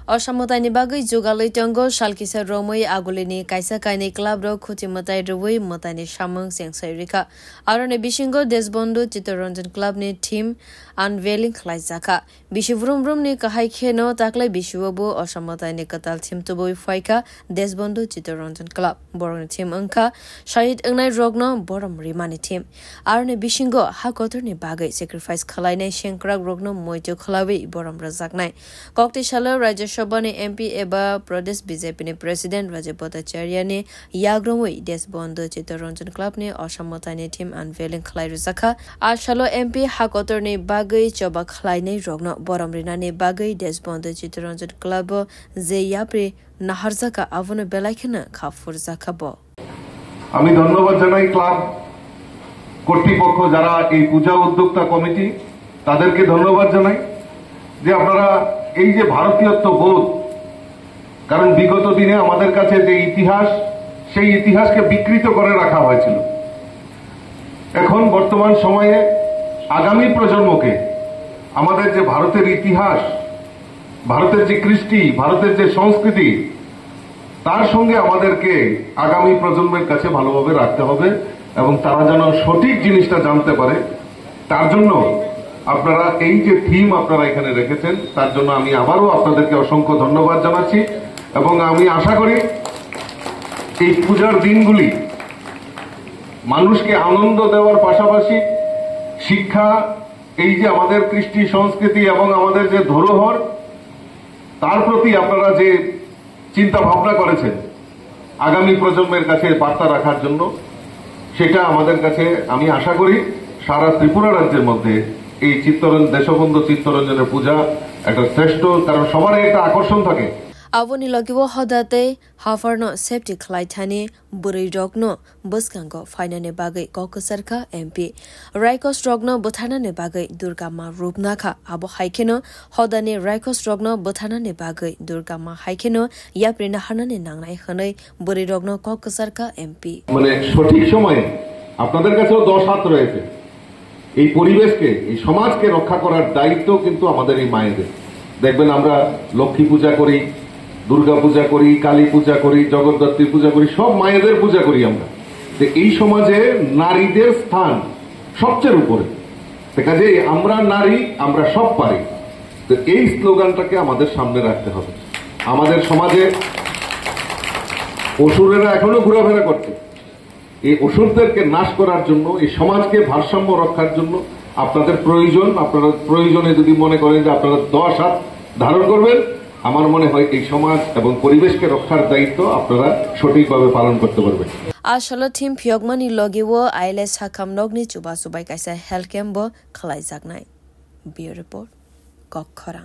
Osamotani bagai jugalai tongo Shalkisa Romoi Agulini Kaisa Kaini Club ro Khutimatai Rui Motani Shamang Sengsairika Arone Bishingo Desbondo Chitoranjan Club ni team unveiling Klaizaka Bishivrum Rum ni Kahai Keno Taklai Bishuabu Osamotani Katal team Tuboi Faika Desbondo Chitoranjan Club Borong team Unka Shahid Ungnai Rogno Borom Rimani team Arone Bishingo Hakotor ni bagai sacrifice Kalaine Shenkrak Rogno Moito Khalawi Borom Razaknai Kokti Shala Raja Shobani MP Eba Pradesh BJP ne President Rajat Bhattacharya ne Yagromoi Desbondo Chitoranjan Club ne Osamotani team unveiling Khlai Rizaka Ashalo MP Hakotor ne bagai choba Khlai ne Rogno Borom Rina ne bagai Desbondo Chitoranjan Club ze yapre Naharzaka Avona Belaikena Khafur Zakabo আমি ধন্যবাদ জানাই club কর্তৃপক্ষ যারা এই পূজা উদ্যোক্তা committee তাদেরকে ধন্যবাদ জানাই যে আপনারা এই যে ভারতীয়ত্ব বোধ কারণ বিগত দিনে আমাদের কাছে যে ইতিহাস সেই ইতিহাসকে বিকৃত করে রাখা হয়েছিল এখন বর্তমান সময়ে আগামী প্রজন্মকে আমাদের যে ভারতের ইতিহাস ভারতের যে কৃষ্টি ভারতের যে সংস্কৃতি তার সঙ্গে আমাদেরকে আগামী প্রজন্মের কাছে ভালোভাবে রাখতে হবে এবং তারা যেন সঠিক জিনিসটা জানতে পারে তার জন্য আপনারা এই যে থিম আপনারা এখানে রেখেছেন তার জন্য আমি আবারও আপনাদেরকে অসংখ্য ধন্যবাদ জানাচ্ছি এবং আমি আশা করি এই পূজার দিনগুলি মানুষকে আনন্দ দেওয়ার পাশাপাশি শিক্ষা এই যে আমাদের কৃষ্টি সংস্কৃতি এবং আমাদের যে ধরোহর তার প্রতি আপনারা যে চিন্তা ভাবনা করেছেন আগামী প্রজন্মের কাছে বার্তা রাখার জন্য সেটা আমাদের কাছে আমি আশা করি সারা ত্রিপুরা রাজ্যের মধ্যে এই দেশবন্ধু চিত্তরঞ্জনের পূজা একটা শ্রেষ্ঠ কারণ সবার একটা আকর্ষণ থাকে Avoni logiwo hodate hafarno safety klaithani buri rogno buskango finane bagai kokosarka MP Raikos rogno bothana ne bagai Durga ma rupnakha abo haikeno hodane Raikos rogno bothana ne bagai Durga ma haikeno yaprina hanane nangnai khanai buri rogno kokosarka MP মানে সঠিক সময়ে আপনাদের কাছেও 10 হাত রয়েছে এই পরিবেশকে এই সমাজকে রক্ষা করার দায়িত্ব কিন্তু আমাদের এই মায়েদের দেখবেন আমরা লক্ষ্মী পূজা করি দুর্গা পূজা করি কালী পূজা করি জগদ্ধাত্রী পূজা করি সব মায়েদের পূজা করি আমরা তো এই সমাজে নারীদের স্থান সবচেয়ে উপরে কাজে আমরা নারী আমরা সব পারি তো এই স্লোগানটাকে আমাদের সামনে রাখতে হবে আমাদের সমাজে অসুরেরা এখনো ঘোরাফেরা করছে এই অসুরদেরকে নাশ করার জন্য এই সমাজকে ভারসাম্য রক্ষার জন্য আপনাদের প্রয়োজন আপনারা প্রয়োজনে যদি মনে করেন যে আপনারা 10 হাত ধারণ করবেন আমার মনে হয় এই সমাজ এবং পরিবেশকে রক্ষার দায়িত্ব আপনারা সঠিকভাবে পালন করতে পারবেন Ashalo team Pyogmani logiwo ailes hakam nogni chuba subai kaisa health camp bo khlai jaknai Bureau report Kokkhara